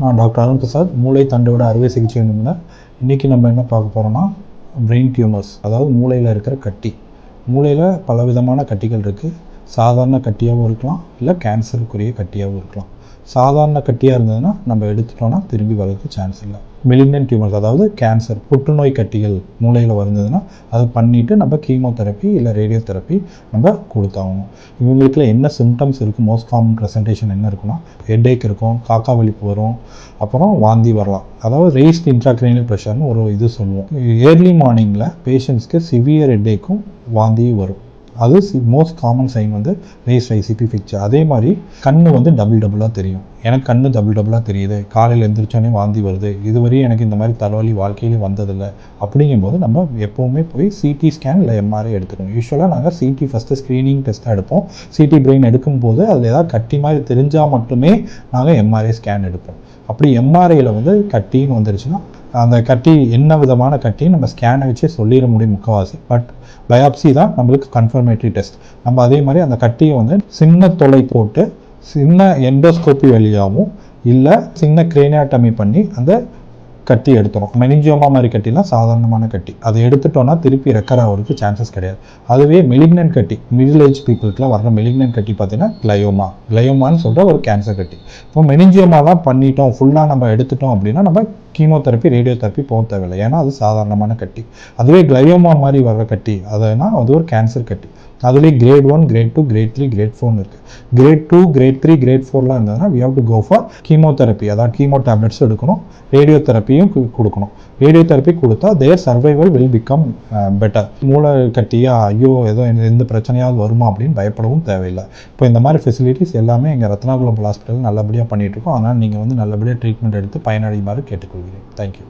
நான் டாக்டர் அருண் பிரசாத், மூளை தண்டோட அறுவை சிகிச்சை நிபுணர். இன்றைக்கி நம்ம என்ன பார்க்க போகிறோம்னா பிரெயின் டியூமர்ஸ், அதாவது மூளையில் இருக்கிற கட்டி. மூளையில் பலவிதமான கட்டிகள் இருக்குது. சாதாரண கட்டியாகவும் இருக்கலாம், இல்லை கேன்சருக்குரிய கட்டியாகவும் இருக்கலாம். சாதாரண கட்டியாக இருந்ததுன்னா நம்ம எடுத்துட்டோன்னா திரும்பி வரதுக்கு சான்ஸ் இல்லை. மெலிக்னன்ட் டியூமர்ஸ், அதாவது கேன்சர், புற்றுநோய் கட்டிகள் மூளையில் வந்ததுன்னா அதை பண்ணிவிட்டு நம்ம கீமோதெரப்பி இல்லை ரேடியோ தெரப்பி நம்ம கொடுத்தாகணும். இவங்களுக்குள்ள என்ன சிம்டம்ஸ் இருக்குது, மோஸ்ட் காமன் ப்ரெசன்டேஷன் என்ன இருக்குன்னா ஹெட்டேக் இருக்கும், காக்கா வலிப்பு வரும், அப்புறம் வாந்தி வரலாம். அதாவது ரெய்ஸ்ட் இன்ட்ராக்ரேனியல் ப்ரெஷர்னு ஒரு இது சொல்லுவோம். ஏர்லி மார்னிங்கில் பேஷண்ட்ஸ்க்கு சிவியர் ஹெட்டேக்கும் வாந்தியும் வரும். அது மோஸ்ட் காமன் சைன் வந்து ரேஸ்ட் ஐசிபி பிக்சர். அதே மாதிரி கண்ணு வந்து டபுளாக தெரியும். எனக்கு கண்ணு டபுளாக தெரியுது, காலையில் எழுந்திரிச்சோன்னே வாந்தி வருது, இதுவரையும் எனக்கு இந்த மாதிரி தலைவலி வாழ்க்கையிலே வந்ததில்லை அப்படிங்கும்போது நம்ம எப்போவுமே போய் சிடி ஸ்கேன் இல்லை எம்ஆர்ஐ எடுத்துக்கணும். யூஸ்வலாக நாங்கள் சிடி ஃபஸ்ட்டு ஸ்க்ரீனிங் டெஸ்ட்டாக எடுப்போம். சிடி பிரெயின் எடுக்கும்போது அதில் ஏதாவது கட்டி மாதிரி தெரிஞ்சால் மட்டுமே நாங்கள் எம்ஆர்ஐ ஸ்கேன் எடுப்போம். அப்படி எம்ஆர்ஐயில் வந்து கட்டின்னு வந்துருச்சுன்னா அந்த கட்டி என்ன விதமான கட்டின்னு நம்ம ஸ்கேனை வச்சே சொல்லிட முடியும் முக்கால்வாசி. பட் பயாப்சி தான் நம்மளுக்கு கன்ஃபர்மேட்டரி டெஸ்ட். நம்ம அதே மாதிரி அந்த கட்டியை வந்து சின்ன தொலை போட்டு சின்ன எண்டோஸ்கோப்பி வழியாகவும் இல்லை சின்ன கிரேனியாட்டமி பண்ணி அந்த கட்டி எடுத்துரும். மெனிஞ்சியோமா மாதிரி கட்டிலாம் சாதாரணமான கட்டி. அதை எடுத்துட்டோன்னா திருப்பி ரெக்கர் ஆகிறதுக்கு சான்சஸ் கிடையாது. அதுவே மெலிக்னன்ட் கட்டி, மிடில் ஏஜ் பீப்புளுக்குலாம் வர்ற மெலிக்னன்ட் கட்டி பார்த்தீங்கன்னா கிளையோமான்னு சொல்கிற ஒரு கேன்சர் கட்டி. இப்போ மெனிஞ்சியோமா தான் பண்ணிட்டோம், ஃபுல்லாக நம்ம எடுத்துட்டோம் அப்படின்னா நம்ம கீமோதெரப்பி ரேடியோ தெரப்பி போக தேவையில்லை, ஏன்னா அது சாதாரணமான கட்டி. அதுவே கிளையோமா மாதிரி வர்ற கட்டி அதுனா அது ஒரு கேன்சர் கட்டி. அதுலேயே கிரேட் 1, கிரேட் 2, கிரேட் 3, கிரேட் 4 இருக்குது. கிரேட் 2, கிரேட் 3, கிரேட் 4லாம் இருந்ததுன்னா we have to go for chemotherapy, அதாவது கீமோ டேப்லெட்ஸ் எடுக்கணும், ரேடியோ தெரப்பியும் கொடுக்கணும். ரேடியோ தெரப்பி கொடுத்தா தேர் சர்வைவல் வில் பிகம் பெட்டர். மூளை கட்டியா ஐயோ ஏதோ எந்த பிரச்சனையாவது வருமா அப்படின்னு பயப்படவும் தேவையில்லை. இப்போ இந்த மாதிரி ஃபெசிலிட்டிஸ் எல்லாமே எங்கள் ரத்னா குளோபல் ஹாஸ்பிட்டல் நல்லபடியாக பண்ணிகிட்ருக்கோம். அதனால் நீங்கள் வந்து நல்லபடியாக ட்ரீட்மெண்ட் எடுத்து பயனடையுமாறு கேட்டுக்கொள்கிறேன். தேங்க்யூ.